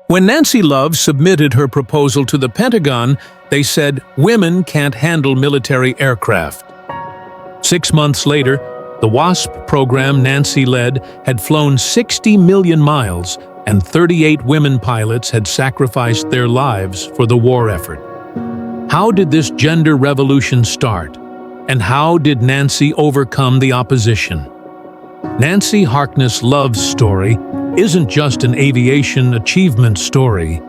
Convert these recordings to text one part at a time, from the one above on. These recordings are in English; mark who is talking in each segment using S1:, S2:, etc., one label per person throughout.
S1: When Nancy Love submitted her proposal to the Pentagon, they said women can't handle military aircraft. 6 months later, the WASP program Nancy led had flown 60 million miles, and 38 women pilots had sacrificed their lives for the war effort. How did this gender revolution start? And how did Nancy overcome the opposition? Nancy Harkness Love's story isn't just an aviation achievement story.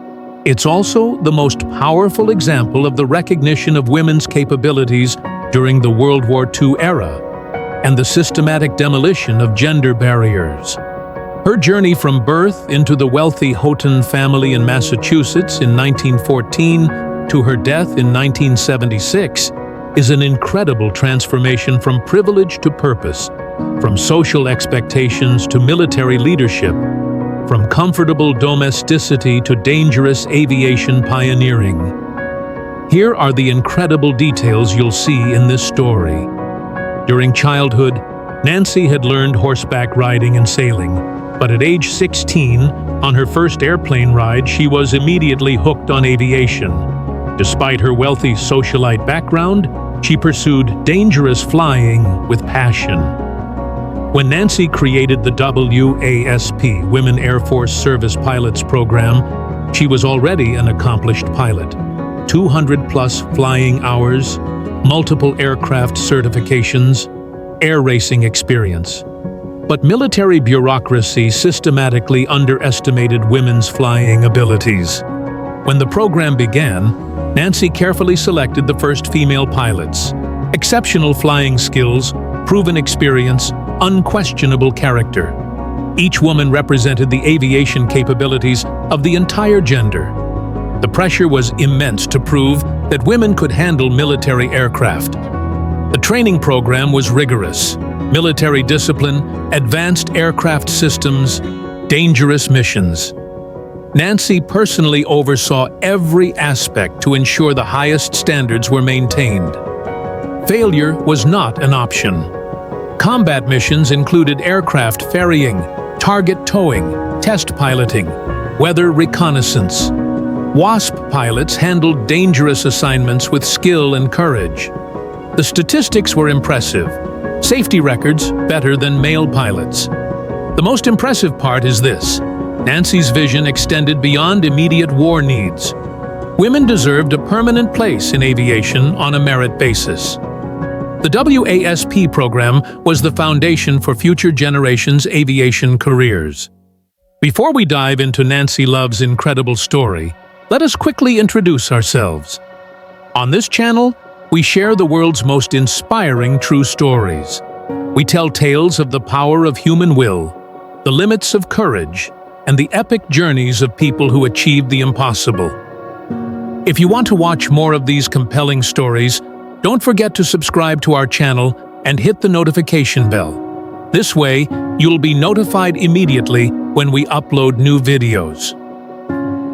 S1: It's also the most powerful example of the recognition of women's capabilities during the World War II era and the systematic demolition of gender barriers. Her journey from birth into the wealthy Houghton family in Massachusetts in 1914 to her death in 1976 is an incredible transformation from privilege to purpose, from social expectations to military leadership, from comfortable domesticity to dangerous aviation pioneering. Here are the incredible details you'll see in this story. During childhood, Nancy had learned horseback riding and sailing, but at age 16, on her first airplane ride, she was immediately hooked on aviation. Despite her wealthy socialite background, she pursued dangerous flying with passion. When Nancy created the WASP, Women Air Force Service Pilots program, she was already an accomplished pilot. 200-plus flying hours, multiple aircraft certifications, air racing experience. But military bureaucracy systematically underestimated women's flying abilities. When the program began, Nancy carefully selected the first female pilots. Exceptional flying skills, proven experience, unquestionable character. Each woman represented the aviation capabilities of the entire gender. The pressure was immense to prove that women could handle military aircraft. The training program was rigorous. Military discipline, advanced aircraft systems, dangerous missions. Nancy personally oversaw every aspect to ensure the highest standards were maintained. Failure was not an option. Combat missions included aircraft ferrying, target towing, test piloting, weather reconnaissance. WASP pilots handled dangerous assignments with skill and courage. The statistics were impressive. Safety records better than male pilots. The most impressive part is this: Nancy's vision extended beyond immediate war needs. Women deserved a permanent place in aviation on a merit basis. The WASP program was the foundation for future generations' aviation careers. Before we dive into Nancy Love's incredible story, let us quickly introduce ourselves. On this channel, we share the world's most inspiring true stories. We tell tales of the power of human will, the limits of courage, and the epic journeys of people who achieved the impossible. If you want to watch more of these compelling stories, don't forget to subscribe to our channel and hit the notification bell. This way, you'll be notified immediately when we upload new videos.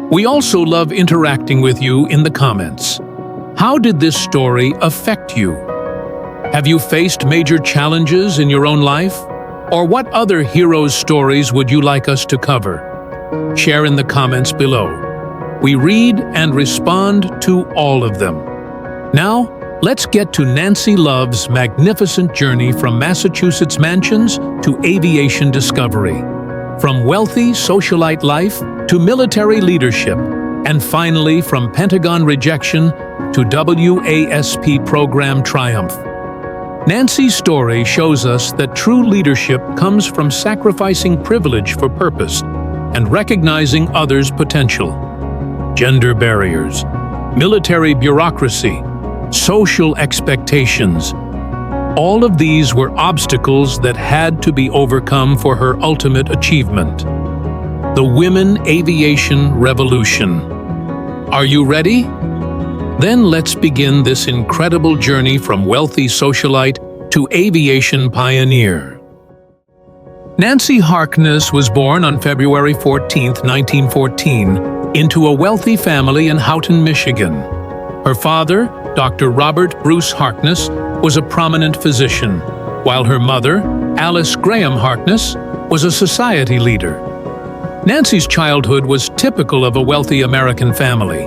S1: We also love interacting with you in the comments. How did this story affect you? Have you faced major challenges in your own life? Or what other heroes' stories would you like us to cover? Share in the comments below. We read and respond to all of them. Now, let's get to Nancy Love's magnificent journey from Massachusetts mansions to aviation discovery, from wealthy socialite life to military leadership, and finally from Pentagon rejection to WASP program triumph. Nancy's story shows us that true leadership comes from sacrificing privilege for purpose and recognizing others' potential. Gender barriers, military bureaucracy, social expectations. All of these were obstacles that had to be overcome for her ultimate achievement. The Women Aviation Revolution. Are you ready? Then let's begin this incredible journey from wealthy socialite to aviation pioneer. Nancy Harkness was born on February 14, 1914, into a wealthy family in Houghton, Michigan. Her father, Dr. Robert Bruce Harkness, was a prominent physician, while her mother, Alice Graham Harkness, was a society leader. Nancy's childhood was typical of a wealthy American family.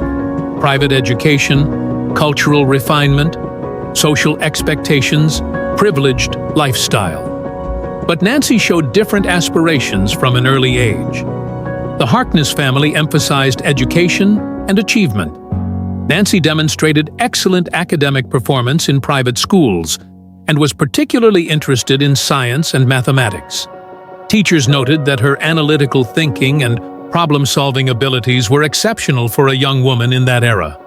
S1: Private education, cultural refinement, social expectations, privileged lifestyle. But Nancy showed different aspirations from an early age. The Harkness family emphasized education and achievement. Nancy demonstrated excellent academic performance in private schools and was particularly interested in science and mathematics. Teachers noted that her analytical thinking and problem-solving abilities were exceptional for a young woman in that era.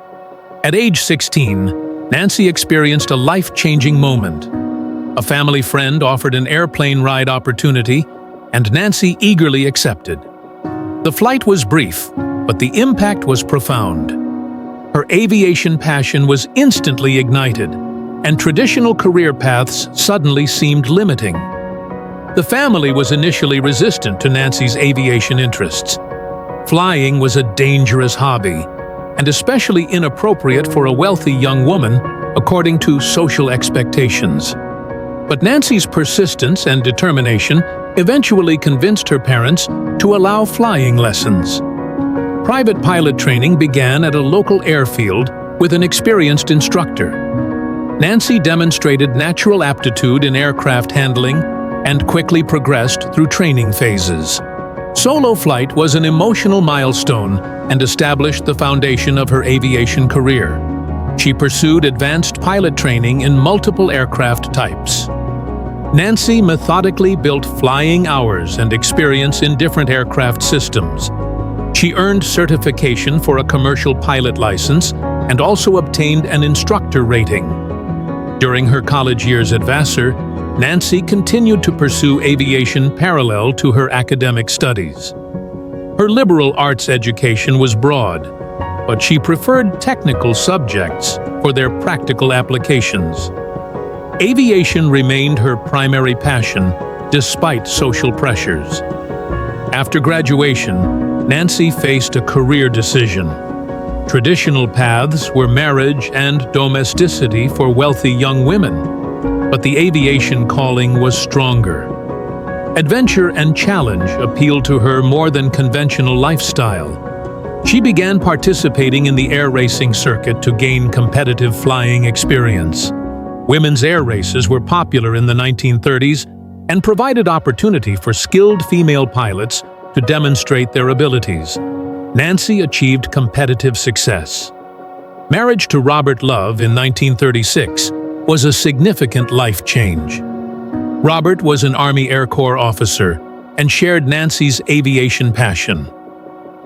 S1: At age 16, Nancy experienced a life-changing moment. A family friend offered an airplane ride opportunity, and Nancy eagerly accepted. The flight was brief, but the impact was profound. Her aviation passion was instantly ignited, and traditional career paths suddenly seemed limiting. The family was initially resistant to Nancy's aviation interests. Flying was a dangerous hobby, and especially inappropriate for a wealthy young woman, according to social expectations. But Nancy's persistence and determination eventually convinced her parents to allow flying lessons. Private pilot training began at a local airfield with an experienced instructor. Nancy demonstrated natural aptitude in aircraft handling and quickly progressed through training phases. Solo flight was an emotional milestone and established the foundation of her aviation career. She pursued advanced pilot training in multiple aircraft types. Nancy methodically built flying hours and experience in different aircraft systems. She earned certification for a commercial pilot license and also obtained an instructor rating. During her college years at Vassar, Nancy continued to pursue aviation parallel to her academic studies. Her liberal arts education was broad, but she preferred technical subjects for their practical applications. Aviation remained her primary passion, despite social pressures. After graduation, Nancy faced a career decision. Traditional paths were marriage and domesticity for wealthy young women, but the aviation calling was stronger. Adventure and challenge appealed to her more than conventional lifestyle. She began participating in the air racing circuit to gain competitive flying experience. Women's air races were popular in the 1930s and provided opportunity for skilled female pilots to demonstrate their abilities. Nancy achieved competitive success. Marriage to Robert Love in 1936 was a significant life change. Robert was an Army Air Corps officer and shared Nancy's aviation passion.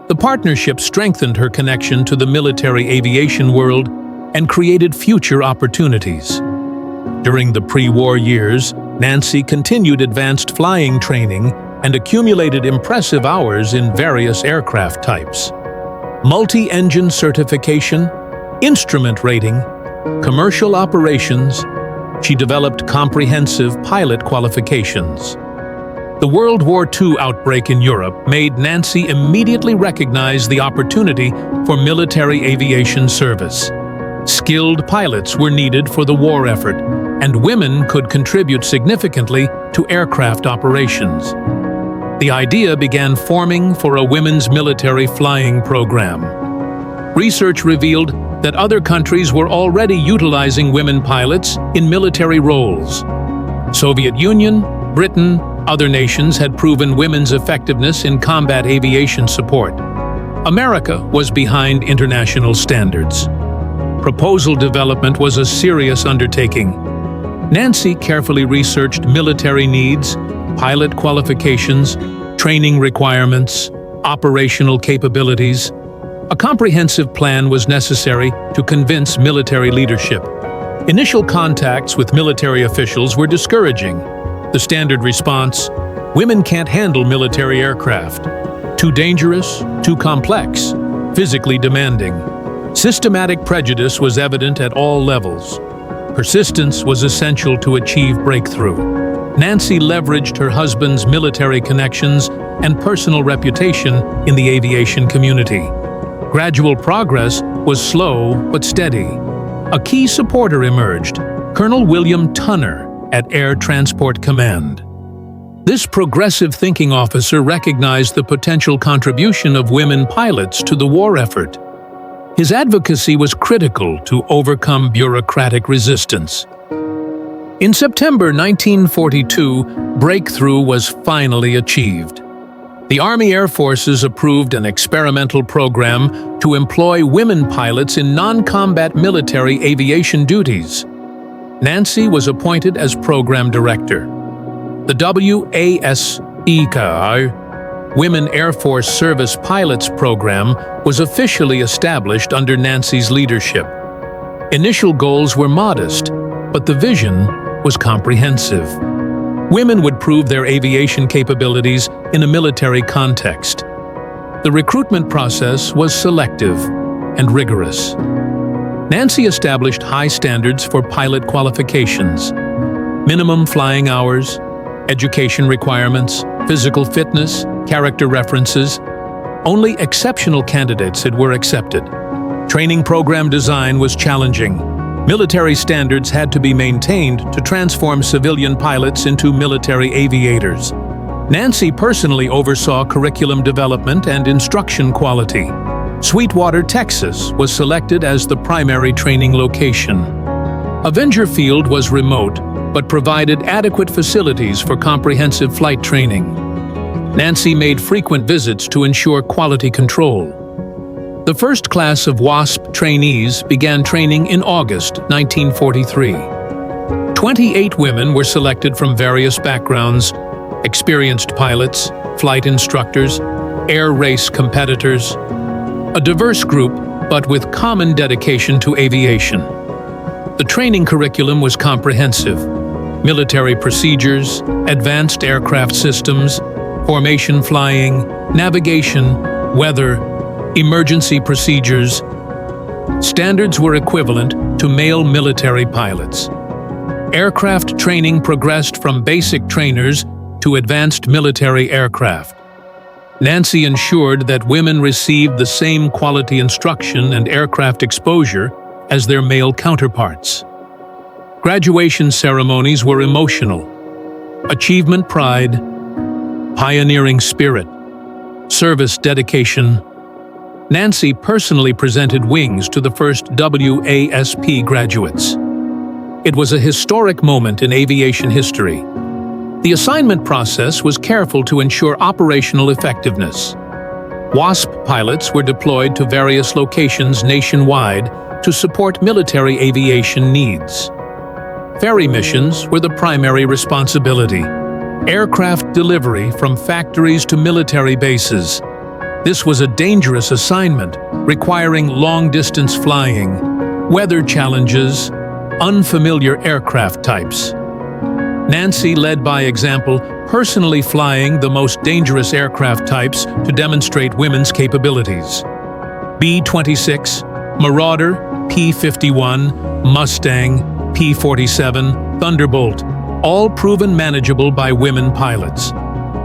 S1: The partnership strengthened her connection to the military aviation world and created future opportunities. During the pre-war years, Nancy continued advanced flying training and accumulated impressive hours in various aircraft types. Multi-engine certification, instrument rating, commercial operations, she developed comprehensive pilot qualifications. The World War II outbreak in Europe made Nancy immediately recognize the opportunity for military aviation service. Skilled pilots were needed for the war effort, and women could contribute significantly to aircraft operations. The idea began forming for a women's military flying program. Research revealed that other countries were already utilizing women pilots in military roles. Soviet Union, Britain, other nations had proven women's effectiveness in combat aviation support. America was behind international standards. Proposal development was a serious undertaking. Nancy carefully researched military needs, pilot qualifications, training requirements, operational capabilities. A comprehensive plan was necessary to convince military leadership. Initial contacts with military officials were discouraging. The standard response: women can't handle military aircraft. Too dangerous, too complex, physically demanding. Systematic prejudice was evident at all levels. Persistence was essential to achieve breakthrough. Nancy leveraged her husband's military connections and personal reputation in the aviation community. Gradual progress was slow but steady. A key supporter emerged, Colonel William Tunner at Air Transport Command. This progressive thinking officer recognized the potential contribution of women pilots to the war effort. His advocacy was critical to overcome bureaucratic resistance. In September 1942, breakthrough was finally achieved. The Army Air Forces approved an experimental program to employ women pilots in non-combat military aviation duties. Nancy was appointed as program director. The WASP, Women Air Force Service Pilots program, was officially established under Nancy's leadership. Initial goals were modest, but the vision was comprehensive. Women would prove their aviation capabilities in a military context. The recruitment process was selective and rigorous. Nancy established high standards for pilot qualifications: minimum flying hours, education requirements, physical fitness, character references. Only exceptional candidates were accepted. Training program design was challenging. Military standards had to be maintained to transform civilian pilots into military aviators. Nancy personally oversaw curriculum development and instruction quality. Sweetwater, Texas, was selected as the primary training location. Avenger Field was remote, but provided adequate facilities for comprehensive flight training. Nancy made frequent visits to ensure quality control. The first class of WASP trainees began training in August 1943. 28 women were selected from various backgrounds: experienced pilots, flight instructors, air race competitors. A diverse group, but with common dedication to aviation. The training curriculum was comprehensive: military procedures, advanced aircraft systems, formation flying, navigation, weather, emergency procedures. Standards were equivalent to male military pilots. Aircraft training progressed from basic trainers to advanced military aircraft. Nancy ensured that women received the same quality instruction and aircraft exposure as their male counterparts. Graduation ceremonies were emotional. Achievement pride, pioneering spirit, service dedication. Nancy personally presented wings to the first WASP graduates. It was a historic moment in aviation history. The assignment process was careful to ensure operational effectiveness. WASP pilots were deployed to various locations nationwide to support military aviation needs. Ferry missions were the primary responsibility. Aircraft delivery from factories to military bases. This was a dangerous assignment, requiring long-distance flying, weather challenges, unfamiliar aircraft types. Nancy led by example, personally flying the most dangerous aircraft types to demonstrate women's capabilities. B-26, Marauder, P-51, Mustang, P-47, Thunderbolt, all proven manageable by women pilots.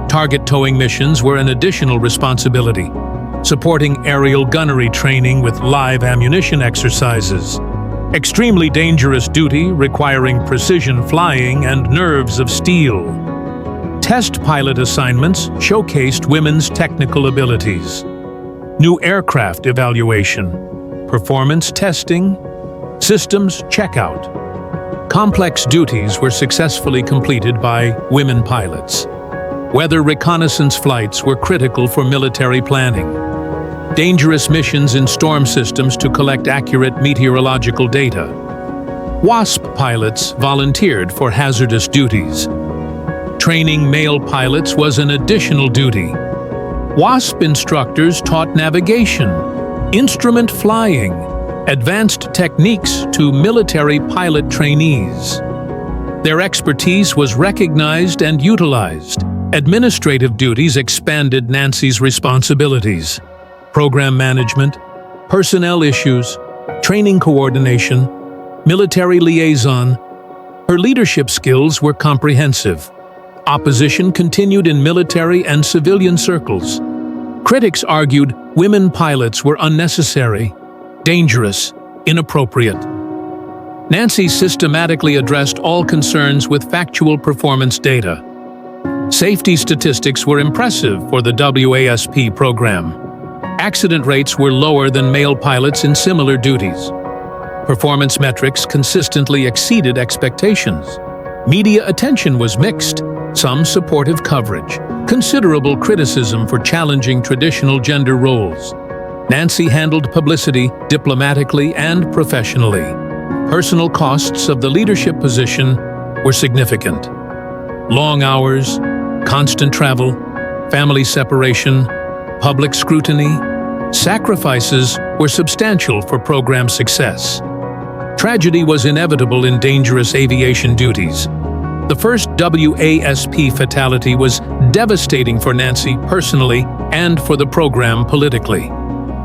S1: Target towing missions were an additional responsibility, supporting aerial gunnery training with live ammunition exercises. Extremely dangerous duty requiring precision flying and nerves of steel. Test pilot assignments showcased women's technical abilities. New aircraft evaluation, performance testing, systems checkout. Complex duties were successfully completed by women pilots. Weather reconnaissance flights were critical for military planning. Dangerous missions in storm systems to collect accurate meteorological data. WASP pilots volunteered for hazardous duties. Training male pilots was an additional duty. WASP instructors taught navigation, instrument flying, advanced techniques to military pilot trainees. Their expertise was recognized and utilized. Administrative duties expanded Nancy's responsibilities. Program management, personnel issues, training coordination, military liaison. Her leadership skills were comprehensive. Opposition continued in military and civilian circles. Critics argued women pilots were unnecessary, dangerous, inappropriate. Nancy systematically addressed all concerns with factual performance data. Safety statistics were impressive for the WASP program. Accident rates were lower than male pilots in similar duties. Performance metrics consistently exceeded expectations. Media attention was mixed, some supportive coverage, considerable criticism for challenging traditional gender roles. Nancy handled publicity diplomatically and professionally. Personal costs of the leadership position were significant. Long hours, constant travel, family separation, public scrutiny, sacrifices were substantial for program success. Tragedy was inevitable in dangerous aviation duties. The first WASP fatality was devastating for Nancy personally and for the program politically.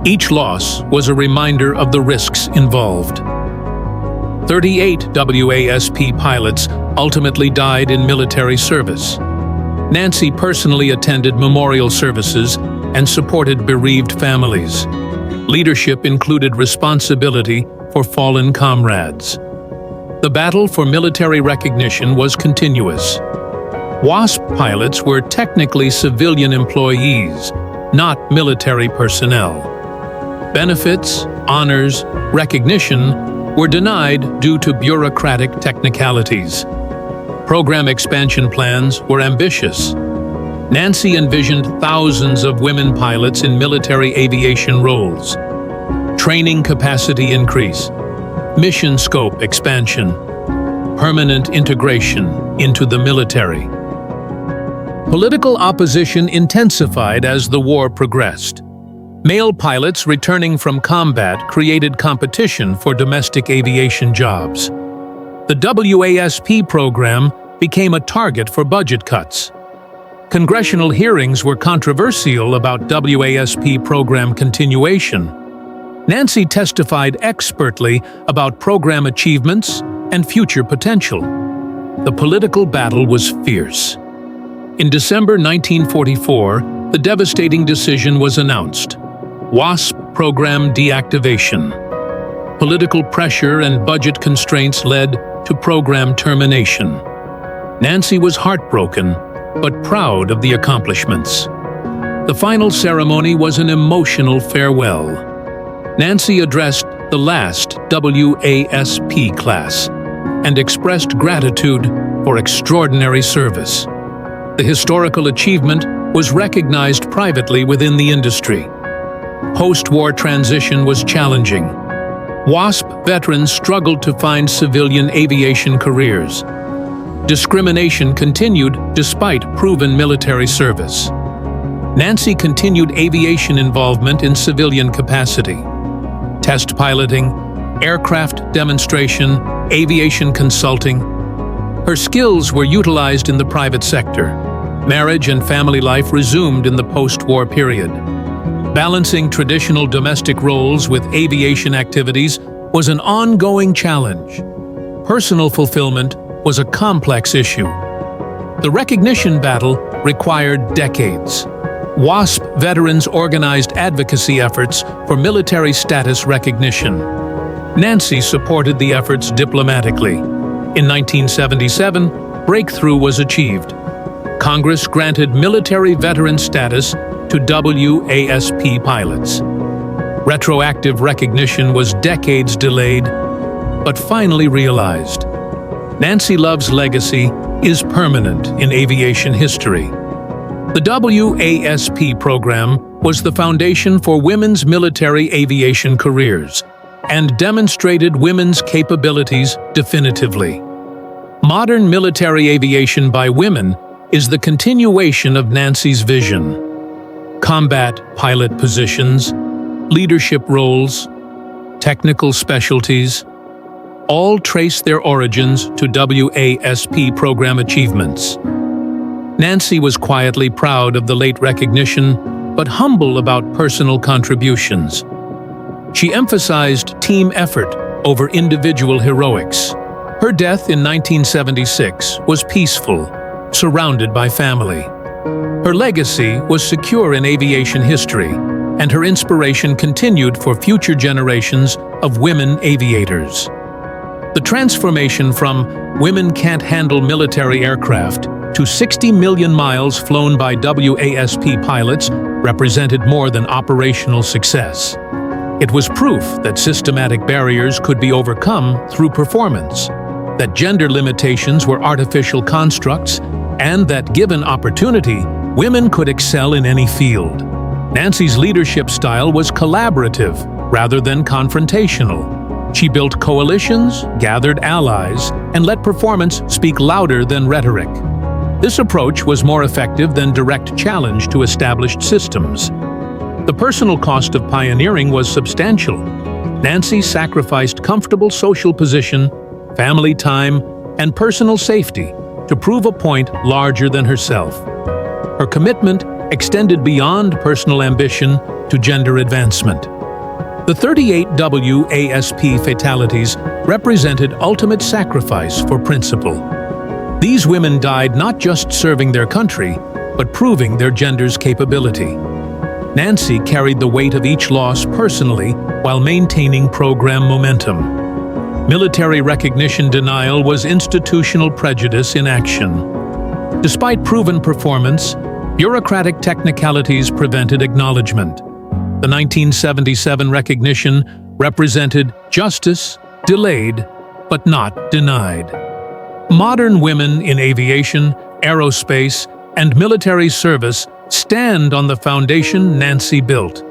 S1: Each loss was a reminder of the risks involved. 38 WASP pilots ultimately died in military service. Nancy personally attended memorial services and supported bereaved families. Leadership included responsibility for fallen comrades. The battle for military recognition was continuous. WASP pilots were technically civilian employees, not military personnel. Benefits, honors, recognition were denied due to bureaucratic technicalities. Program expansion plans were ambitious. Nancy envisioned thousands of women pilots in military aviation roles. Training capacity increase, mission scope expansion, permanent integration into the military. Political opposition intensified as the war progressed. Male pilots returning from combat created competition for domestic aviation jobs. The WASP program became a target for budget cuts. Congressional hearings were controversial about WASP program continuation. Nancy testified expertly about program achievements and future potential. The political battle was fierce. In December 1944, the devastating decision was announced: WASP program deactivation. Political pressure and budget constraints led to program termination. Nancy was heartbroken, but proud of the accomplishments. The final ceremony was an emotional farewell. Nancy addressed the last WASP class and expressed gratitude for extraordinary service. The historical achievement was recognized privately within the industry. Post-war transition was challenging. WASP veterans struggled to find civilian aviation careers. Discrimination continued despite proven military service. Nancy continued aviation involvement in civilian capacity. Test piloting, aircraft demonstration, aviation consulting. Her skills were utilized in the private sector. Marriage and family life resumed in the post-war period. Balancing traditional domestic roles with aviation activities was an ongoing challenge. Personal fulfillment was a complex issue. The recognition battle required decades. WASP veterans organized advocacy efforts for military status recognition. Nancy supported the efforts diplomatically. In 1977, breakthrough was achieved. Congress granted military veteran status to WASP pilots. Retroactive recognition was decades delayed, but finally realized. Nancy Love's legacy is permanent in aviation history. The WASP program was the foundation for women's military aviation careers and demonstrated women's capabilities definitively. Modern military aviation by women is the continuation of Nancy's vision. Combat pilot positions, leadership roles, technical specialties, all trace their origins to WASP program achievements. Nancy was quietly proud of the late recognition, but humble about personal contributions. She emphasized team effort over individual heroics. Her death in 1976 was peaceful, surrounded by family. Her legacy was secure in aviation history, and her inspiration continued for future generations of women aviators. The transformation from "women can't handle military aircraft" to 60 million miles flown by WASP pilots represented more than operational success. It was proof that systematic barriers could be overcome through performance, that gender limitations were artificial constructs, and that, given opportunity, women could excel in any field. Nancy's leadership style was collaborative rather than confrontational. She built coalitions, gathered allies, and let performance speak louder than rhetoric. This approach was more effective than direct challenge to established systems. The personal cost of pioneering was substantial. Nancy sacrificed comfortable social position, family time, and personal safety to prove a point larger than herself. Her commitment extended beyond personal ambition to gender advancement. The 38 WASP fatalities represented ultimate sacrifice for principle. These women died not just serving their country, but proving their gender's capability. Nancy carried the weight of each loss personally while maintaining program momentum. Military recognition denial was institutional prejudice in action. Despite proven performance, bureaucratic technicalities prevented acknowledgement. The 1977 recognition represented justice delayed, but not denied. Modern women in aviation, aerospace, and military service stand on the foundation Nancy built.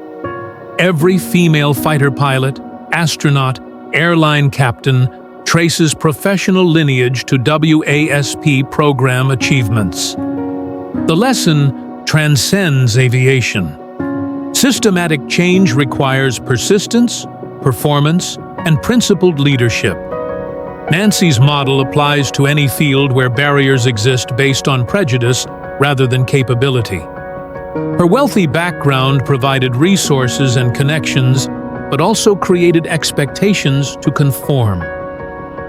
S1: Every female fighter pilot, astronaut, airline captain traces professional lineage to WASP program achievements. The lesson transcends aviation. Systematic change requires persistence, performance, and principled leadership. Nancy's model applies to any field where barriers exist based on prejudice rather than capability. Her wealthy background provided resources and connections, but also created expectations to conform.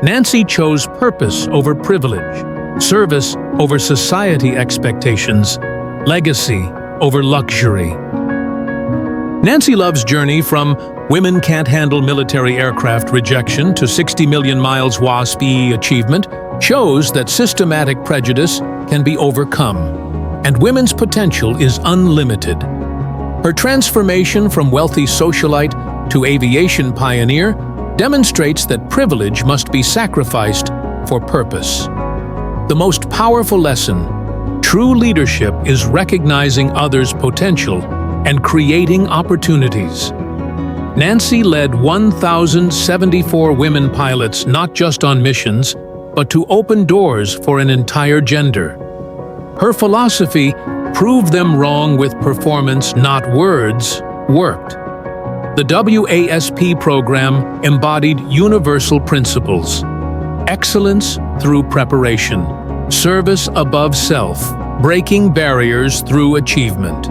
S1: Nancy chose purpose over privilege, service over society expectations, legacy over luxury. Nancy Love's journey from women can't handle military aircraft rejection to 60 million miles WASP-E achievement shows that systematic prejudice can be overcome, and women's potential is unlimited. Her transformation from wealthy socialite to aviation pioneer demonstrates that privilege must be sacrificed for purpose. The most powerful lesson: true leadership is recognizing others' potential and creating opportunities. Nancy led 1,074 women pilots not just on missions, but to open doors for an entire gender. Her philosophy, "Prove them wrong with performance, not words," worked. The WASP program embodied universal principles: excellence through preparation, service above self, breaking barriers through achievement.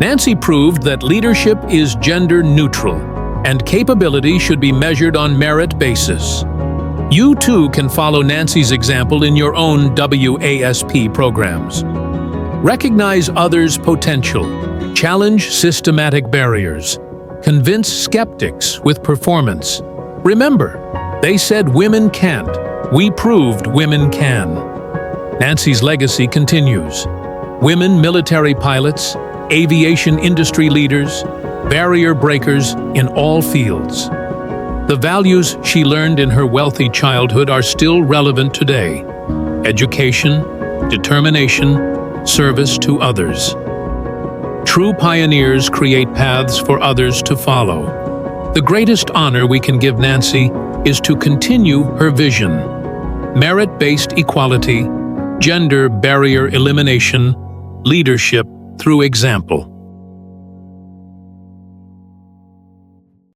S1: Nancy proved that leadership is gender neutral, and capability should be measured on merit basis. You too can follow Nancy's example in your own WASP programs. Recognize others' potential, challenge systematic barriers, convince skeptics with performance. Remember, they said women can't. We proved women can. Nancy's legacy continues. Women military pilots, aviation industry leaders, barrier breakers in all fields. The values she learned in her wealthy childhood are still relevant today: education, determination, service to others. True pioneers create paths for others to follow. The greatest honor we can give Nancy is to continue her vision: merit-based equality, gender barrier elimination, leadership through example.